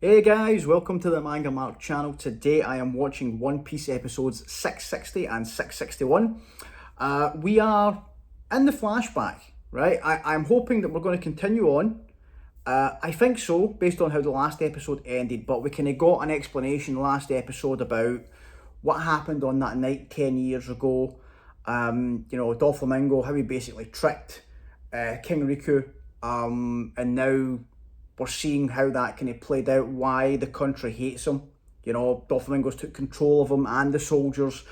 Hey guys, welcome to the MangaMark channel. Today I am watching One Piece episodes 660 and 661. We are in the flashback, right? I'm hoping that we're going to continue on. I think so, based on how the last episode ended, but we kind of got an explanation last episode about what happened on that night 10 years ago. Doflamingo, how he basically tricked King Riku, and now we're seeing how that kind of played out, why the country hates him. Doflamingo's took control of him and the soldiers,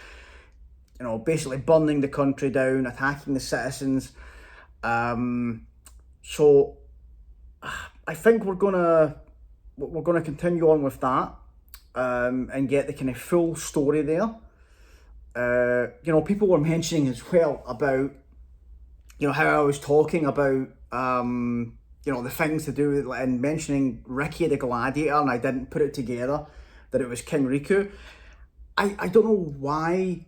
basically burning the country down, attacking the citizens. So I think we're gonna continue on with that, and get the kind of full story there. People were mentioning as well about, how I was talking about, the things to do with, and mentioning Ricky the Gladiator, and I didn't put it together that it was King Riku. I don't know why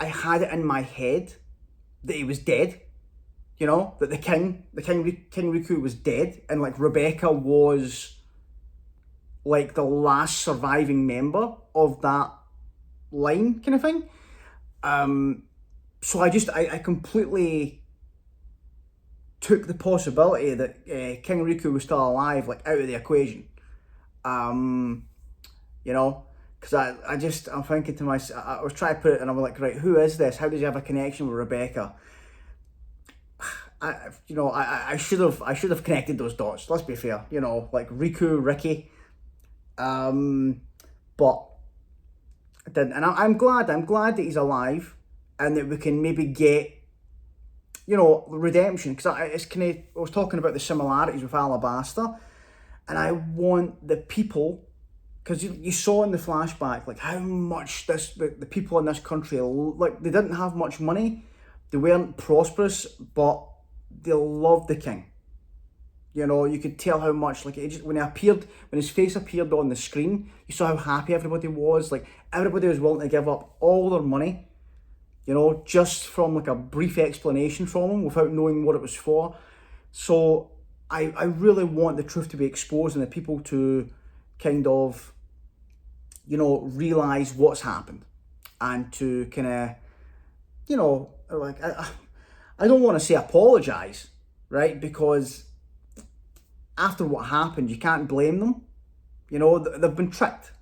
I had it in my head that he was dead. That King Riku was dead, and like Rebecca was like the last surviving member of that line kind of thing. So I completely took the possibility that King Riku was still alive, like, out of the equation. Because I'm thinking to myself, I was trying to put it, and I'm like, right, who is this? How does he have a connection with Rebecca? I should have connected those dots. Let's be fair. Like Riku, Ricky, but I didn't, and I'm glad that he's alive, and that we can maybe get, redemption, because I was talking about the similarities with Alabasta, and I want the people, because you saw in the flashback, like, how much the people in this country, like, they didn't have much money, they weren't prosperous, but they loved the king. You could tell how much, like, when his face appeared on the screen, you saw how happy everybody was. Like, everybody was willing to give up all their money, just from like a brief explanation from him without knowing what it was for. So I really want the truth to be exposed, and the people to kind of, realize what's happened, and to kind of, like, I don't want to say apologize, right? Because after what happened, you can't blame them. They've been tricked.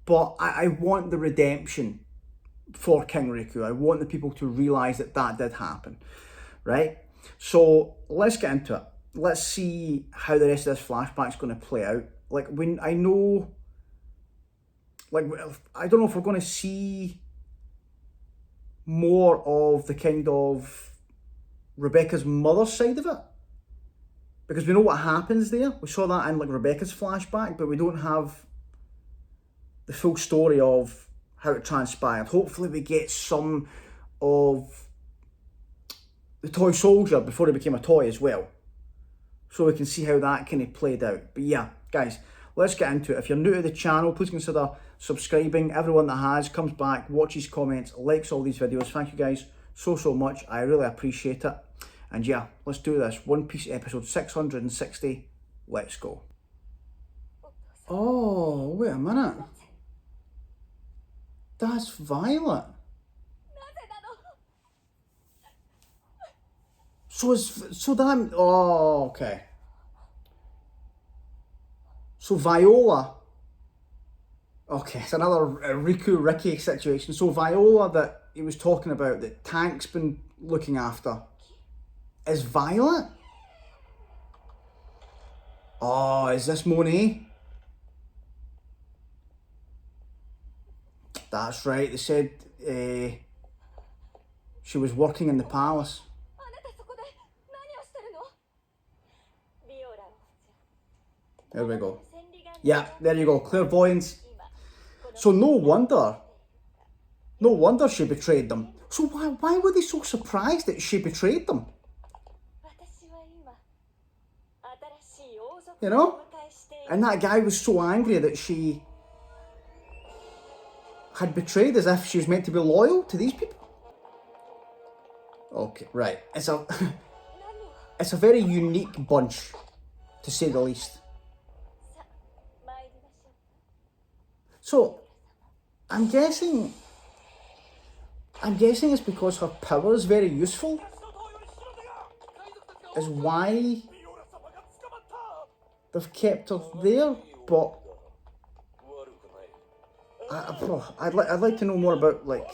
But I want the redemption for King Riku. I want the people to realise that did happen, right? So let's get into it. Let's see how the rest of this flashback's going to play out. Like, I don't know if we're going to see more of the kind of Rebecca's mother's side of it, because we know what happens there. We saw that in like Rebecca's flashback, but we don't have the full story of how it transpired. Hopefully we get some of the toy soldier before he became a toy as well, so we can see how that kind of played out. But yeah, guys, let's get into it. If you're new to the channel, please consider subscribing. Everyone that has comes back, watches, comments, likes all these videos. Thank you guys so much. I really appreciate it. And yeah, let's do this. One Piece episode 660. Let's go. Oh, wait a minute. That's Violet. Oh, okay. So Viola. Okay, it's another Ricky situation. So Viola that he was talking about, that Tank's been looking after, is Violet? Oh, is this Monet? That's right, they said she was working in the palace. There we go. Yeah, there you go, clairvoyance. So no wonder she betrayed them. So why were they so surprised that she betrayed them? And that guy was so angry that she had betrayed, as if she was meant to be loyal to these people. Okay, right. It's a very unique bunch, to say the least. So, I'm guessing it's because her power is very useful, is why they've kept her there, but I'd like to know more about, like,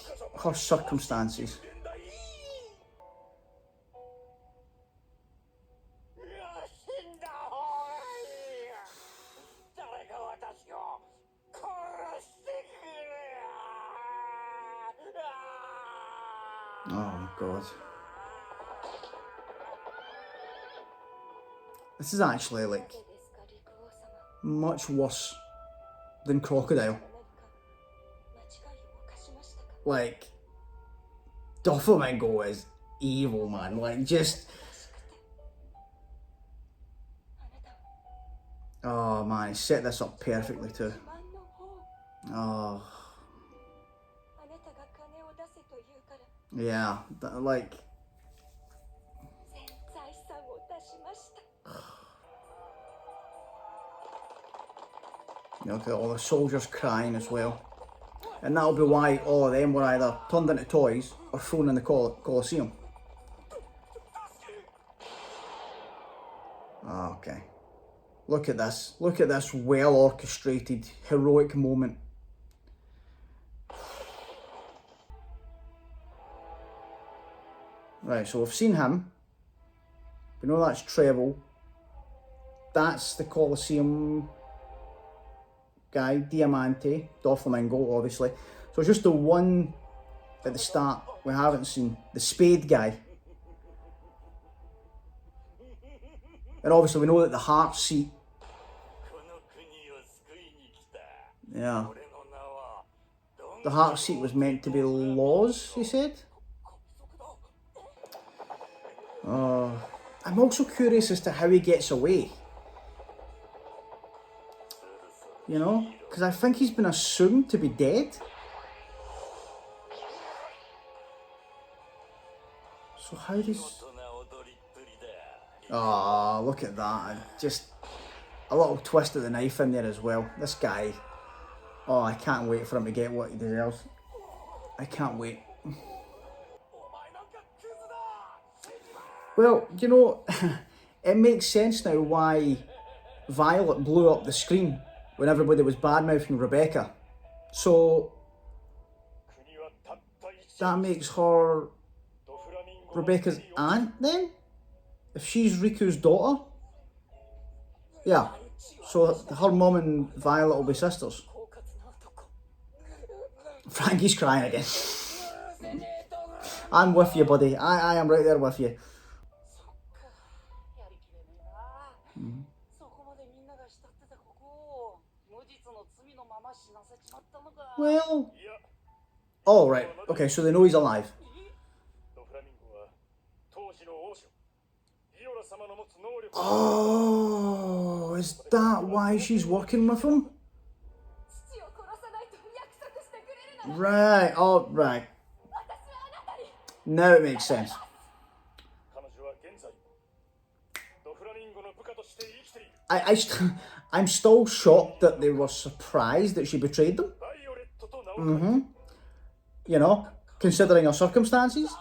her circumstances. Oh God. This is actually, like, much worse than Crocodile. Like, Doflamingo is evil, man. Like, just... Oh man, he set this up perfectly too. Oh. Yeah, like... You know, all the soldiers crying as well. And that'll be why all of them were either turned into toys or thrown in the Colosseum. Oh, okay. Look at this. Look at this well orchestrated, heroic moment. Right, so we've seen him. We know that's Treble. That's the Colosseum guy, Diamante, Doflamingo, obviously. So it's just the one at the start we haven't seen, the Spade guy. And obviously we know that the heart seat. Yeah. The heart seat was meant to be Laws, he said. I'm also curious as to how he gets away. You know? Because I think he's been assumed to be dead. So how does... Oh, look at that. Just a little twist of the knife in there as well. This guy... Oh, I can't wait for him to get what he deserves. I can't wait. Well, you know, it makes sense now why Violet blew up the screen when everybody was bad-mouthing Rebecca. So, that makes her Rebecca's aunt then? If she's Riku's daughter? Yeah, so her mum and Violet will be sisters. Frankie's crying again. I'm with you, buddy. I am right there with you. Well... Oh, right. Okay, so they know he's alive. Oh, is that why she's working with him? Right, oh, right. Now it makes sense. I'm still shocked that they were surprised that she betrayed them. You know, considering her circumstances.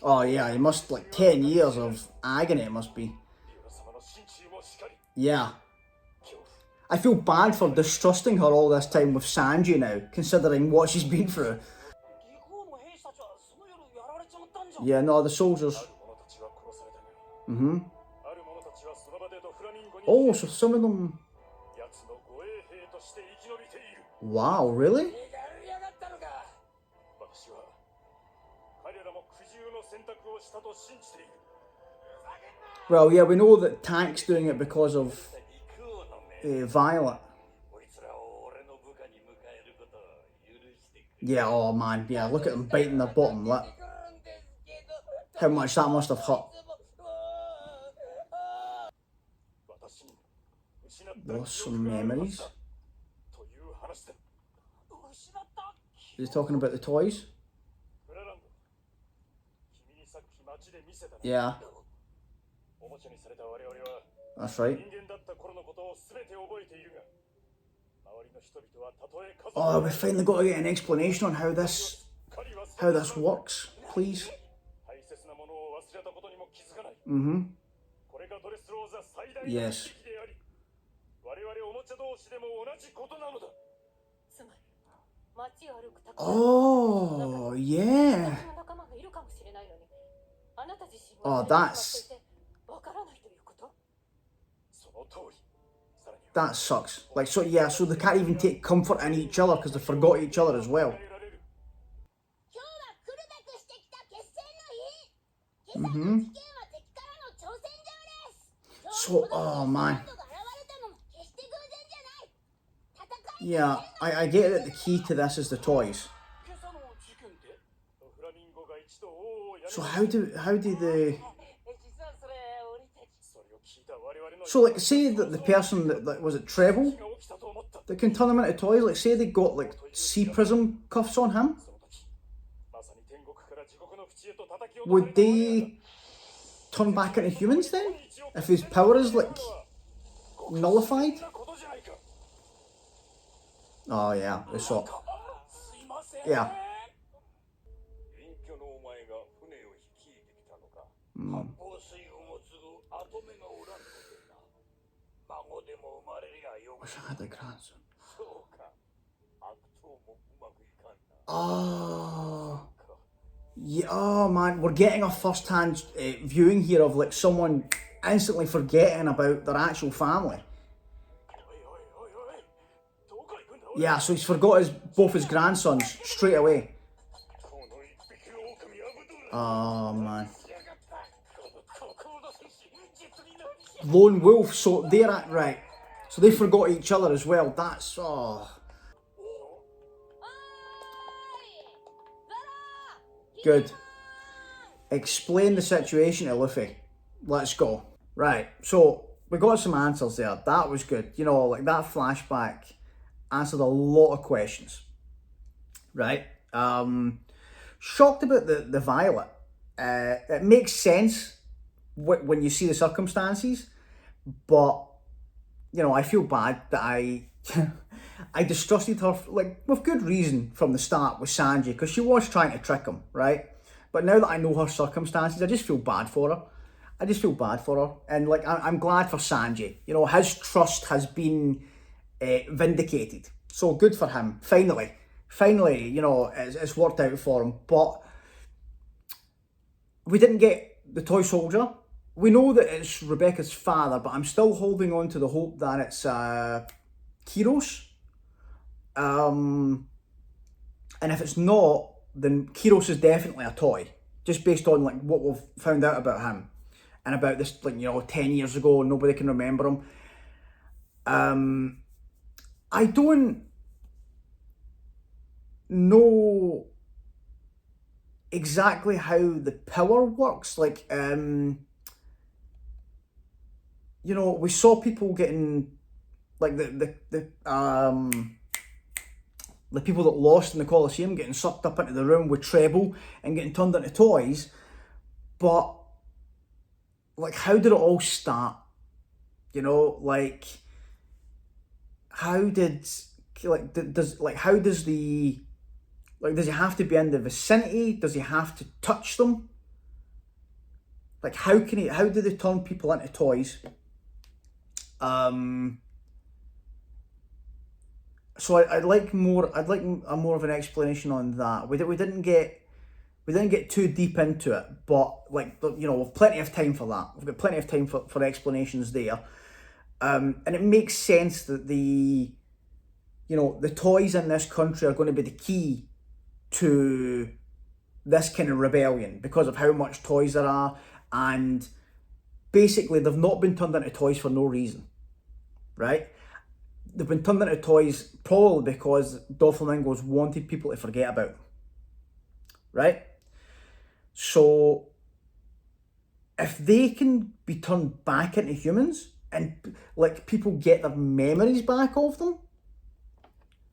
Oh yeah, he must, like 10 years of agony it must be. Yeah. I feel bad for distrusting her all this time with Sanji now, considering what she's been through. Yeah, no, the soldiers. Oh, so some of them... Wow, really? Well, yeah, we know that Tank's doing it because of Violet. Yeah, oh man, yeah, look at them biting their bottom lip. How much that must have hurt. Lost some memories. Is he talking about the toys? Yeah. That's right. Oh, we finally got to get an explanation on how this works, please. Mm-hmm. Yes. Oh, yeah. Oh, that sucks. Like, so yeah, so they can't even take comfort in each other because they forgot each other as well. Mm-hmm. So, oh man. Yeah, I get that the key to this is the toys. So how do the... So like, say that the person that was it Treble that can turn them into toys, like say they got like sea prism cuffs on him, would they turn back into humans then? If his power is like nullified? Oh yeah, we saw. Yeah. Mm. Wish I had a grandson. Oh. Yeah, oh man, we're getting a first-hand viewing here of like someone instantly forgetting about their actual family. Yeah, so he's forgot both his grandsons straight away. Oh man. Lone wolf, so they're at right. So they forgot each other as well. That's good. Explain the situation to Luffy. Let's go. Right, so we got some answers there. That was good. You know, like that flashback answered a lot of questions. Right? Shocked about the violet. It makes sense when you see the circumstances, but you know, I feel bad that I I distrusted her, like, with good reason from the start with Sanji, because she was trying to trick him, right? But now that I know her circumstances, I just feel bad for her. I just feel bad for her. And, like, I'm glad for Sanji. You know, his trust has been vindicated. So good for him. Finally, you know, it's worked out for him. But we didn't get the toy soldier. We know that it's Rebecca's father, but I'm still holding on to the hope that it's Kiros. And if it's not, then Kiros is definitely a toy, just based on like what we've found out about him and about this, like, you know, 10 years ago, nobody can remember him. I don't know exactly how the power works. Like, you know, we saw people getting like the people that lost in the Colosseum getting sucked up into the room with Treble and getting turned into toys. But like, how did it all start? You know, like, how did, like, does he have to be in the vicinity? Does he have to touch them? Like, how do they turn people into toys? So I'd like a more of an explanation on that. We didn't get too deep into it, but like, you know, we've plenty of time for that. We've got plenty of time for explanations there. And it makes sense that the toys in this country are going to be the key to this kind of rebellion because of how much toys there are, and basically they've not been turned into toys for no reason, right? They've been turned into toys probably because Doflamingos wanted people to forget about them, right? So if they can be turned back into humans and like people get their memories back of them,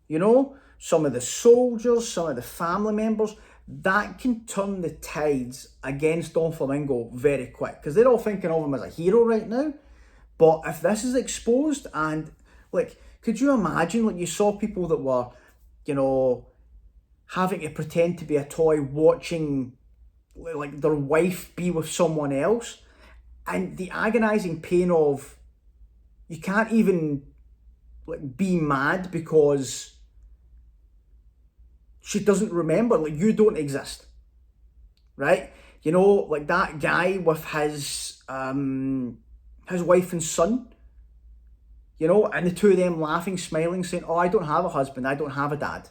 you know, some of the soldiers, some of the family members, that can turn the tides against Doflamingo very quick, because they're all thinking of him as a hero right now. But if this is exposed, and like, could you imagine, like, you saw people that were, you know, having to pretend to be a toy, watching like their wife be with someone else, and the agonizing pain of, you can't even like be mad because she doesn't remember, like, you don't exist, right? You know, like that guy with his wife and son, you know, and the two of them laughing, smiling, saying, "Oh, I don't have a husband, I don't have a dad."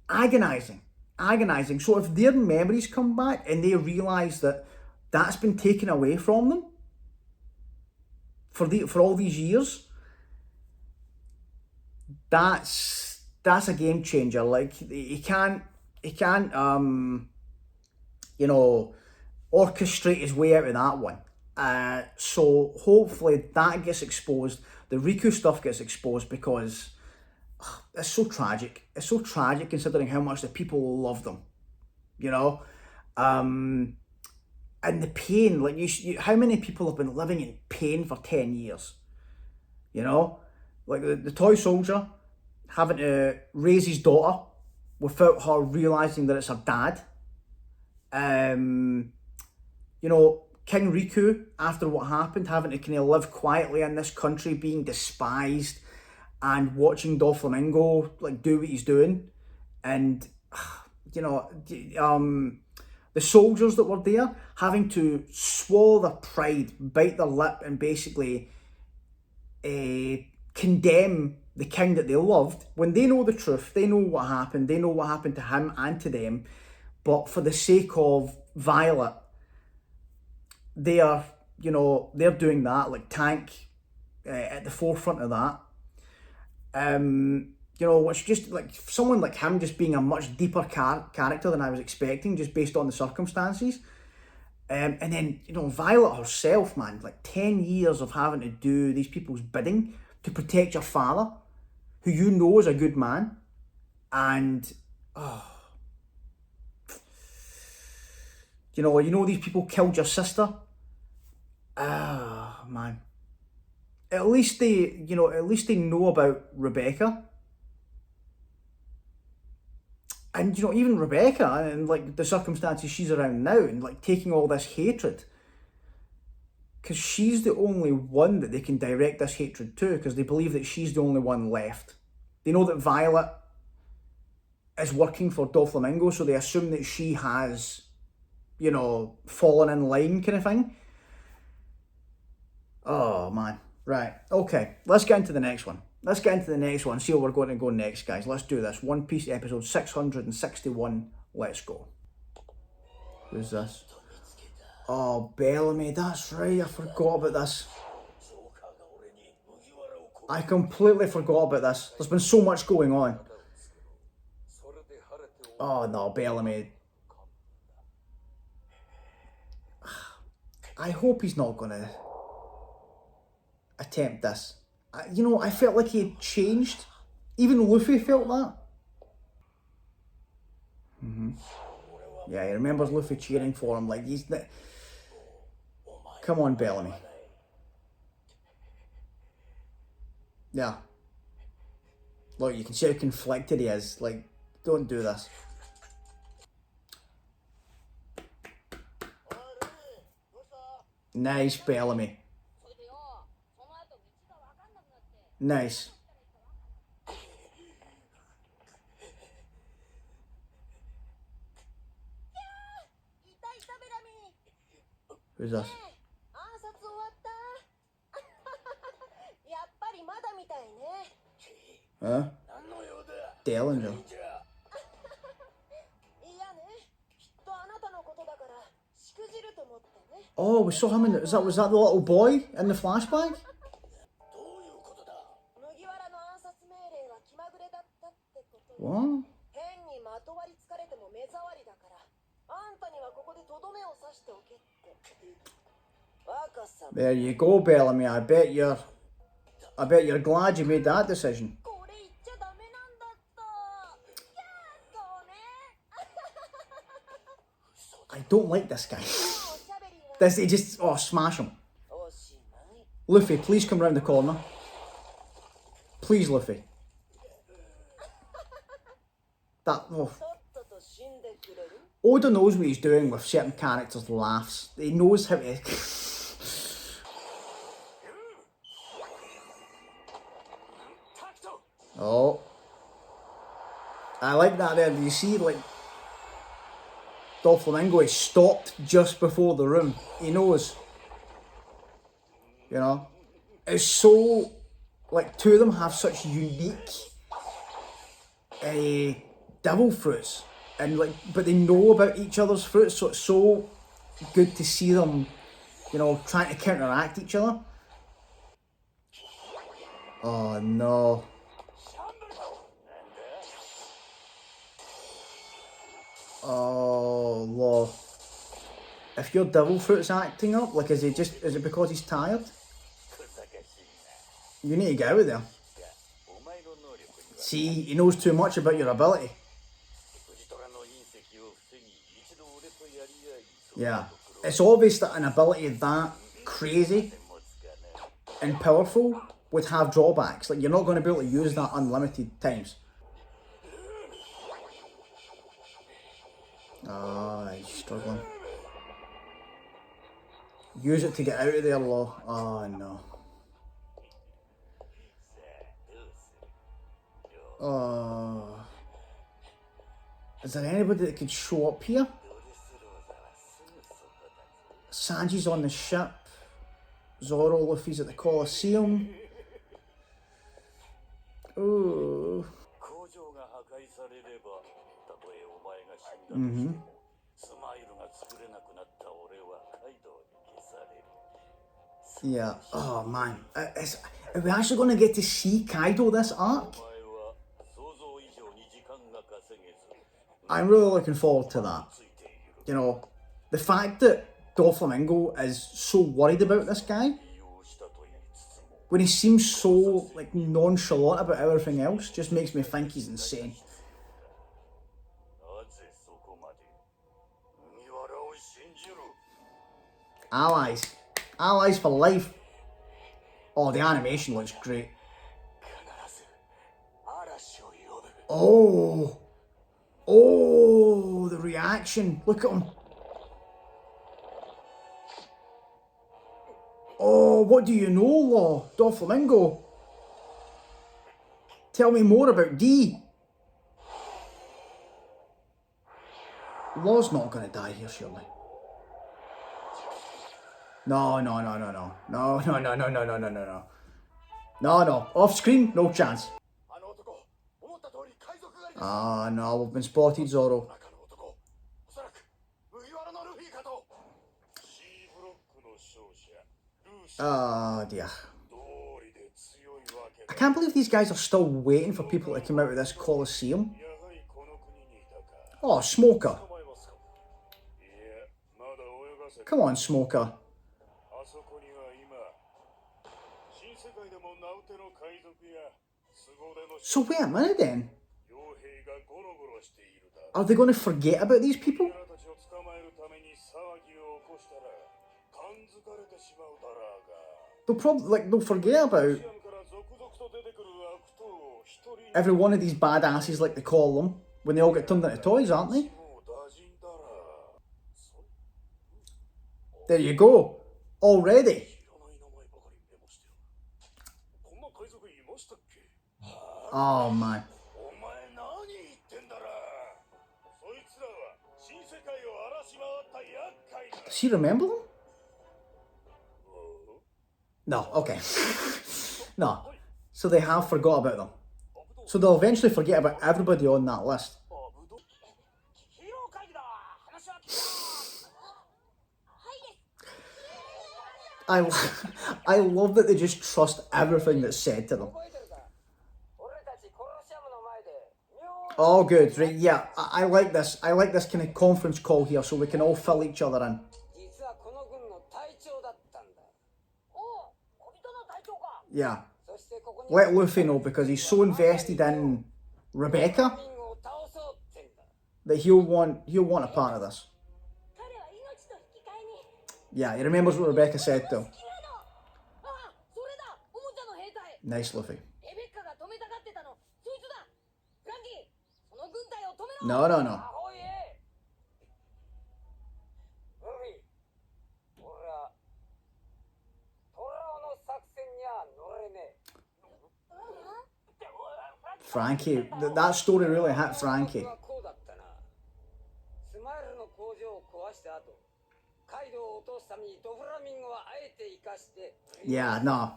Agonizing, agonizing. So if their memories come back and they realise that that's been taken away from them for all these years, that's a game changer. Like, he can't you know, orchestrate his way out of that one. So hopefully that gets exposed. The Riku stuff gets exposed, because it's so tragic. It's so tragic considering how much the people love them, you know? And the pain, like, how many people have been living in pain for 10 years? You know? Like the toy soldier having to raise his daughter without her realising that it's her dad. You know, King Riku, after what happened, having to kind of live quietly in this country, being despised, and watching Doflamingo like do what he's doing, and you know, the soldiers that were there having to swallow their pride, bite their lip, and basically condemn the king that they loved, when they know the truth, they know what happened, they know what happened to him and to them, but for the sake of Violet, they are, you know, they're doing that, like Tank at the forefront of that. You know, which just, like, someone like him just being a much deeper character than I was expecting, just based on the circumstances. And then, you know, Violet herself, man, like 10 years of having to do these people's bidding to protect your father, who you know is a good man. And, you know these people killed your sister. Man. At least they know about Rebecca. And, you know, even Rebecca, and like the circumstances she's around now, and like taking all this hatred, because she's the only one that they can direct this hatred to, because they believe that she's the only one left. They know that Violet is working for Doflamingo, so they assume that she has, you know, fallen in line, kind of thing. Oh man. Right, okay, let's get into the next one. See where we're going to go next, guys. Let's do this. One Piece episode 661. Let's go. Who's this? Oh, Bellamy. That's right. I forgot about this. I completely forgot about this. There's been so much going on. Oh, no, Bellamy. I hope he's not going to attempt this. You know, I felt like he had changed. Even Luffy felt that. Yeah, he remembers Luffy cheering for him. Like, he's the... Come on, Bellamy. Yeah. Look, you can see how conflicted he is. Like, don't do this. Nice, Bellamy. Nice. Who's this? Huh? Dellinger. Oh, we saw him in the, was that the little boy in the flashback? What? There you go, Bellamy. I bet you're glad you made that decision. I don't like this guy. He just, oh, smash him. Luffy, please come round the corner. Please, Luffy. That, oh. Oda knows what he's doing with certain characters' laughs. He knows how to... Oh. I like that there. Do you see, like, Doflamingo is stopped just before the room. He knows. You know? It's so... Like, two of them have such unique... devil fruits. And, like, but they know about each other's fruits, so it's so good to see them, you know, trying to counteract each other. Oh, no. Oh, Lord. If your devil fruit's acting up, like, is it because he's tired? You need to get out of there. See, he knows too much about your ability. Yeah. It's obvious that an ability that crazy and powerful would have drawbacks. Like, you're not going to be able to use that unlimited times. Ah, he's struggling. Use it to get out of there, Law. Oh, no. Oh. Is there anybody that could show up here? Sanji's on the ship. Zoro, Luffy's at the Colosseum. Ooh. Yeah. Oh man. Are we actually going to get to see Kaido this arc? I'm really looking forward to that. You know, the fact that Doflamingo is so worried about this guy, when he seems so like nonchalant about everything else, just makes me think he's insane. Allies. Allies for life. Oh, the animation looks great. Oh. Oh, the reaction. Look at him. Oh, what do you know, Law? Doflamingo. Tell me more about D. Law's not going to die here, surely. No. No. Off screen, no chance. Ah, no, we've been spotted, Zoro. Oh, dear. I can't believe these guys are still waiting for people to come out of this Colosseum. Oh, Smoker. Come on, Smoker. So wait a minute then. Are they going to forget about these people? They'll forget about every one of these badasses, like they call them, when they all get turned into toys, aren't they? There you go. Already. Oh man. Does he remember them? No, okay. No. So they have forgot about them. So they'll eventually forget about everybody on that list. I love that they just trust everything that's said to them. Oh, good, right, yeah, I like this. I like this kind of conference call here so we can all fill each other in. Yeah. Let Luffy know because he's so invested in Rebecca that he'll want a part of this. Yeah, he remembers what Rebecca said to him. Nice, Luffy. No, no, no. Frankie, that story really hit Frankie. Yeah, no.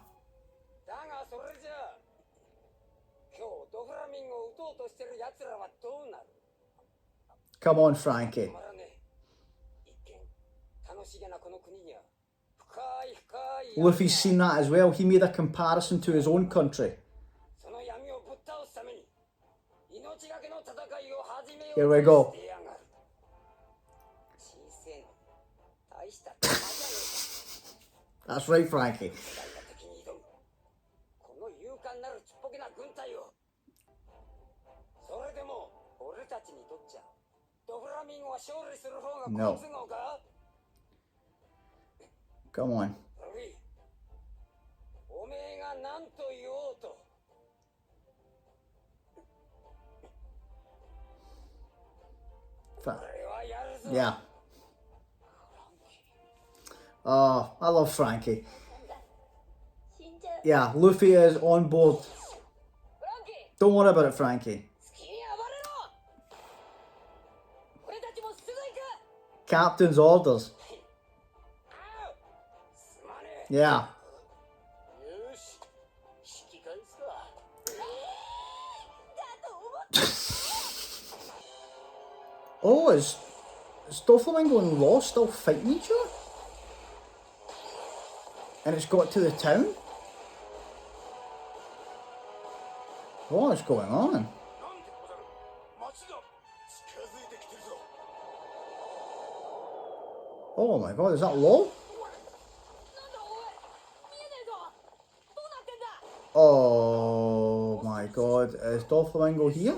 Come on, Frankie. Luffy's seen that as well. He made a comparison to his own country. Here we go. That's right, Frankie. No. Come on. Yeah. Oh, I love Frankie. Yeah, Luffy is on board. Don't worry about it, Frankie. Captain's orders. Yeah. Oh, is Doflamingo and Law still fighting each other? And it's got to the town? What is going on? Oh my god, is that Law? Oh my god, is Doflamingo here?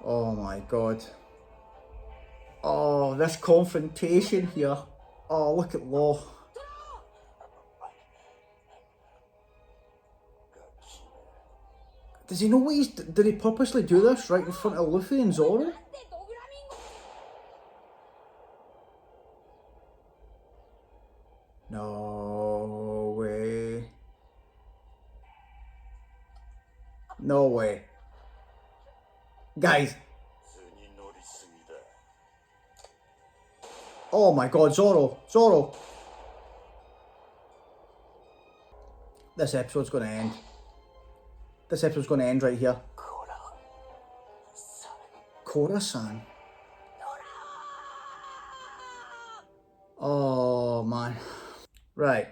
Oh my god. Oh, this confrontation here. Oh, look at Law. Does he know what he's... Did he purposely do this right in front of Luffy and Zoro? No way. No way. Guys. Oh my god, Zoro. Zoro. This episode's going to end. This episode's going to end right here. Kora-san. Oh man. Right.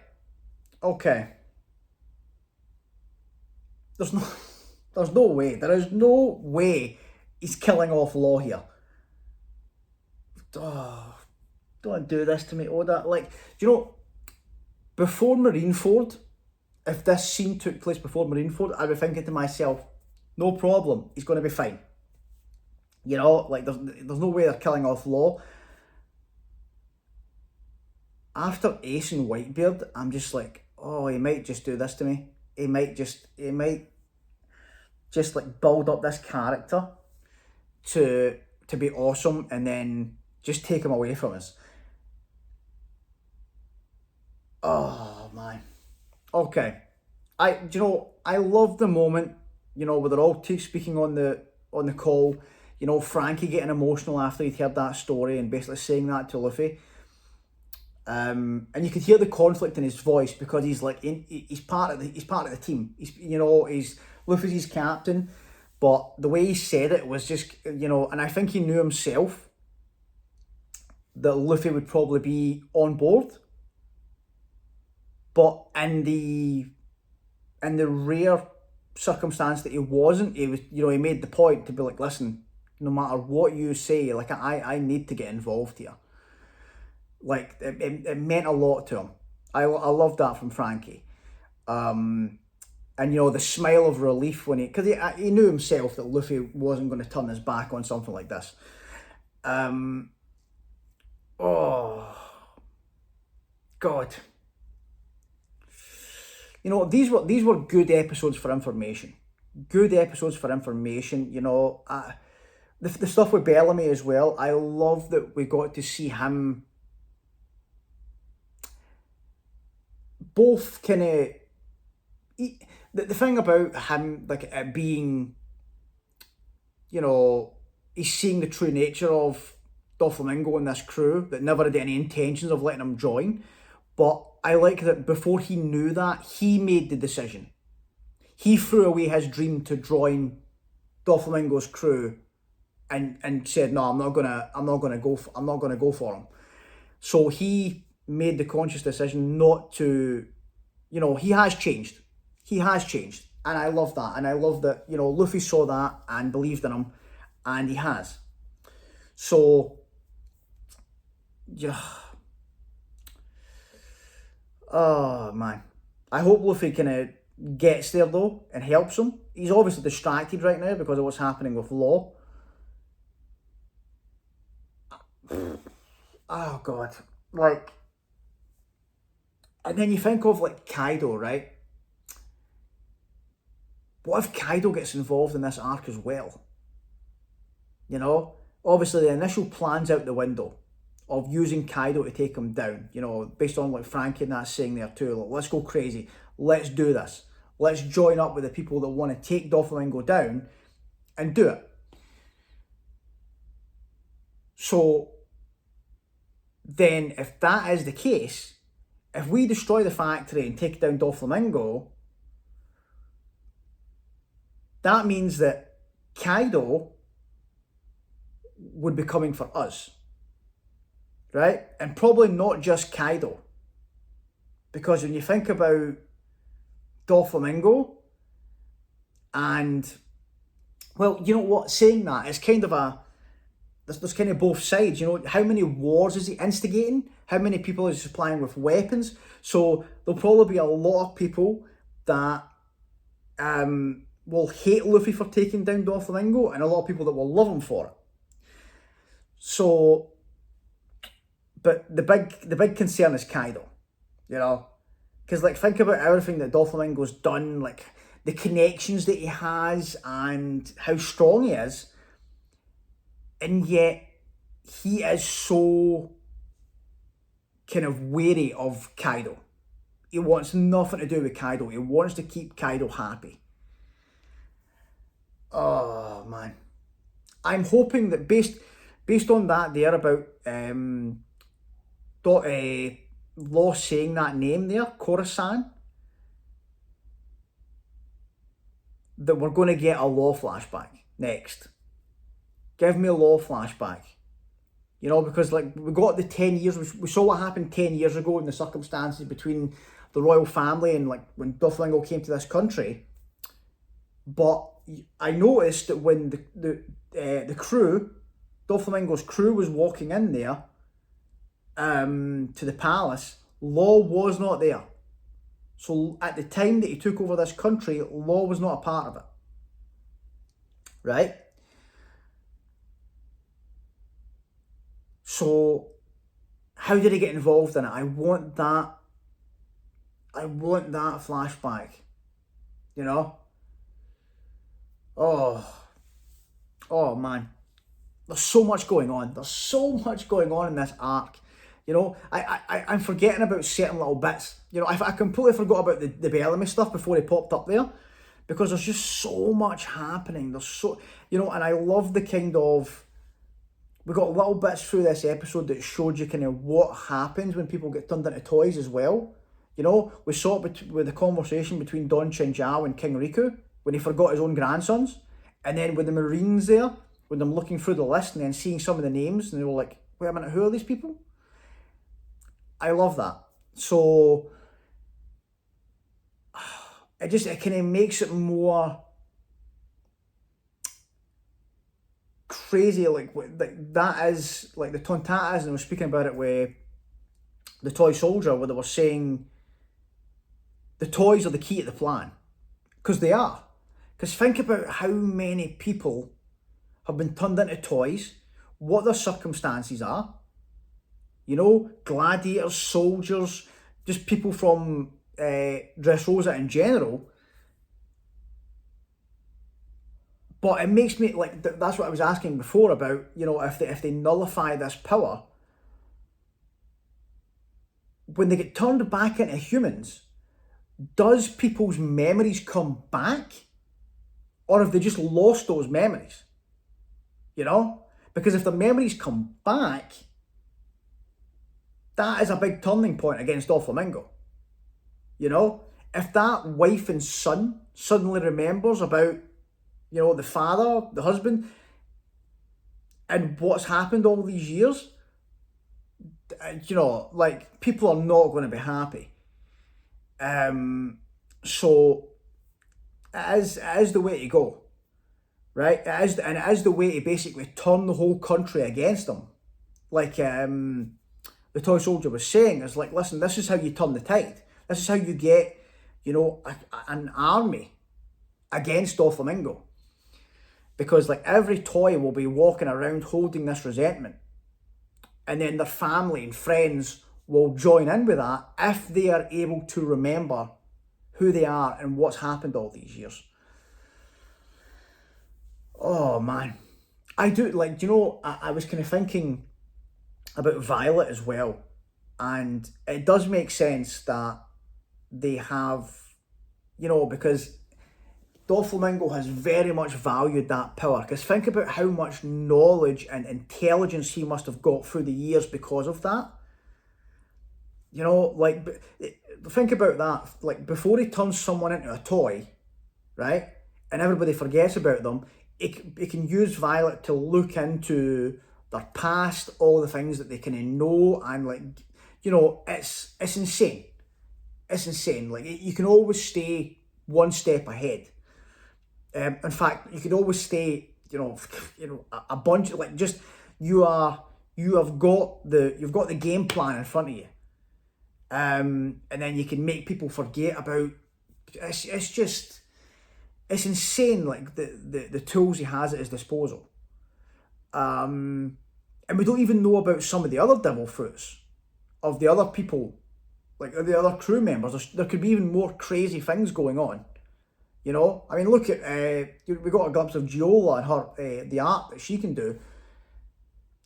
Okay. There's no way. There is no way he's killing off Law here. Oh, don't do this to me, Oda. Like, do you know, before Marineford, if this scene took place before Marineford, I'd be thinking to myself, no problem, he's going to be fine. You know, like, there's no way they're killing off Law. After Ace and Whitebeard, I'm just like, oh, he might just do this to me. He might just like build up this character to be awesome and then just take him away from us. Oh man. Okay. I love the moment, you know, where they're all speaking on the call, you know, Frankie getting emotional after he'd heard that story and basically saying that to Luffy. And you could hear the conflict in his voice because he's like he's part of the team. He's Luffy's his captain, but the way he said it was just, you know, and I think he knew himself that Luffy would probably be on board. But in the rare circumstance that he wasn't, he was, you know, he made the point to be like, listen, no matter what you say, like I need to get involved here. Like, it meant a lot to him. I loved that from Frankie. And, you know, the smile of relief when because he knew himself that Luffy wasn't going to turn his back on something like this. Oh, God. You know, these were good episodes for information. Good episodes for information. You know, the stuff with Bellamy as well. I love that we got to see him both kind of. The thing about him, like it being, you know, he's seeing the true nature of Doflamingo and this crew that never had any intentions of letting him join. But I like that before he knew that, he made the decision. He threw away his dream to join Doflamingo's crew, and said, "No, I'm not gonna go for him." So he made the conscious decision not to. You know, he has changed. He has changed, and I love that. And I love that. You know, Luffy saw that and believed in him, and he has. So, yeah. Oh man, I hope Luffy kind of gets there though and helps him. He's obviously distracted right now because of what's happening with Law. Oh god, like, and then you think of like Kaido, right? What if Kaido gets involved in this arc as well? You know, obviously the initial plan's out the window of using Kaido to take him down, you know, based on what Frankie and that saying there too. Like, let's go crazy. Let's do this. Let's join up with the people that want to take Doflamingo down and do it. So then if that is the case, if we destroy the factory and take down Doflamingo, that means that Kaido would be coming for us. Right? And probably not just Kaido. Because when you think about Doflamingo and, well, you know what, saying that, it's kind of a, there's kind of both sides, you know, how many wars is he instigating? How many people is he supplying with weapons? So there'll probably be a lot of people that will hate Luffy for taking down Doflamingo and a lot of people that will love him for it. So, but the big concern is Kaido, you know, because like think about everything that Doflamingo's done, like the connections that he has and how strong he is, and yet he is so kind of wary of Kaido. He wants nothing to do with Kaido. He wants to keep Kaido happy. Oh man, I'm hoping that based on that there about Law saying that name there, Khorasan, that we're going to get a Law flashback next. Give me a Law flashback. You know, because like we got the 10 years, we saw what happened 10 years ago in the circumstances between the royal family and like when Doflamingo came to this country. But I noticed that when the crew, Doflamingo's crew was walking in there to the palace, Law was not there. So at the time that he took over this country, Law was not a part of it. Right? So how did he get involved in it? I want that flashback. You know? Oh man. There's so much going on. There's so much going on in this arc. You know, I'm forgetting about certain little bits. You know, I completely forgot about the Bellamy stuff before he popped up there. Because there's just so much happening. There's so, you know, and I love the kind of, we got little bits through this episode that showed you kind of what happens when people get turned into toys as well. You know, we saw it with the conversation between Don Chinjao and King Riku when he forgot his own grandsons. And then with the Marines there, when them looking through the list and then seeing some of the names, and they were like, wait a minute, who are these people? I love that. So it kind of makes it more crazy, like that is like the Tontatas, and I was speaking about it with the toy soldier, where they were saying the toys are the key to the plan, because they are. Because think about how many people have been turned into toys, what their circumstances are. You know, gladiators, soldiers, just people from Dressrosa in general. But it makes me, like, that's what I was asking before about, you know, if they nullify this power, when they get turned back into humans, does people's memories come back? Or have they just lost those memories? You know? Because if the memories come back, that is a big turning point against Doflamingo. You know? If that wife and son suddenly remembers about, you know, the father, the husband, and what's happened all these years, you know, like, people are not going to be happy. So it is the way to go, right? It is the way to basically turn the whole country against them. Like the toy soldier was saying, is like, listen, this is how you turn the tide. This is how you get, you know, an army against Doflamingo. Because like every toy will be walking around holding this resentment. And then their family and friends will join in with that if they are able to remember who they are and what's happened all these years. Oh man. I do, like, you know, I was kind of thinking about Violet as well. And it does make sense that they have, you know, because Doflamingo has very much valued that power. Because think about how much knowledge and intelligence he must have got through the years because of that. You know, like, think about that. Like, before he turns someone into a toy, right, and everybody forgets about them, it can use Violet to look into their past, all the things that they can know, and, like, you know, it's insane. It's insane. Like, you can always stay one step ahead. In fact, you could always stay, you know, a bunch of, like, just you've got the game plan in front of you, and then you can make people forget about. It's insane, like the tools he has at his disposal, and we don't even know about some of the other devil fruits of the other people, like the other crew members. There could be even more crazy things going on. You know, I mean, look at we got a glimpse of Giola and her the art that she can do.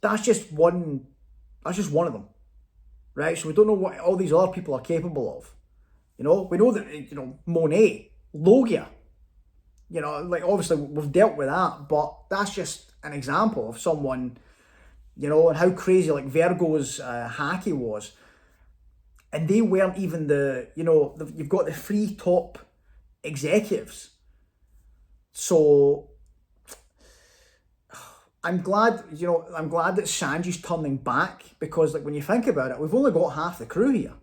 That's just one. That's just one of them, right? So we don't know what all these other people are capable of. You know, we know that, you know, Monet, Logia. You know, like, obviously we've dealt with that, but that's just an example of someone. You know, and how crazy, like, Virgo's Haki was, and they weren't even the. You know, you've got the three top executives. So I'm glad that Sanji's turning back, because, like, when you think about it, we've only got half the crew here.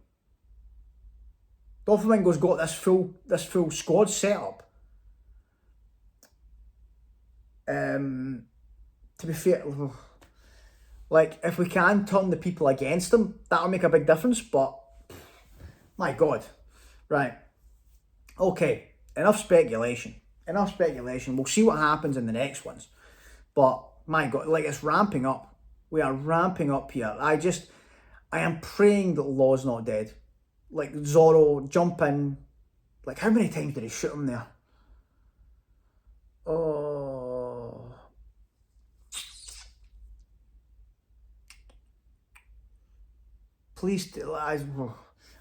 Doflamingo's got this full squad set up. To be fair, like, if we can turn the people against them, that'll make a big difference, but my God. Right. Okay. Enough speculation. We'll see what happens in the next ones. But my God, like, it's ramping up. We are ramping up here. I am praying that Law's not dead. Like, Zoro, jump in. Like, how many times did he shoot him there? Oh. Please,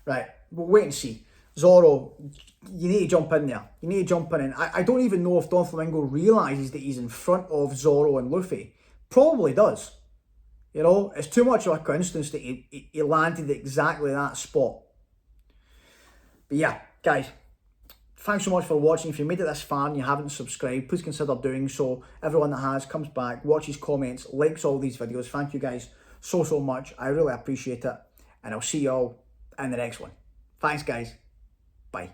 right, we'll wait and see. Zoro, you need to jump in there. You need to jump in. And I don't even know if Doflamingo realises that he's in front of Zoro and Luffy. Probably does. You know, it's too much of a coincidence that he landed at exactly that spot. But yeah, guys, thanks so much for watching. If you made it this far and you haven't subscribed, please consider doing so. Everyone that has comes back, watches, comments, likes all these videos. Thank you guys so much. I really appreciate it. And I'll see you all in the next one. Thanks, guys. Bye.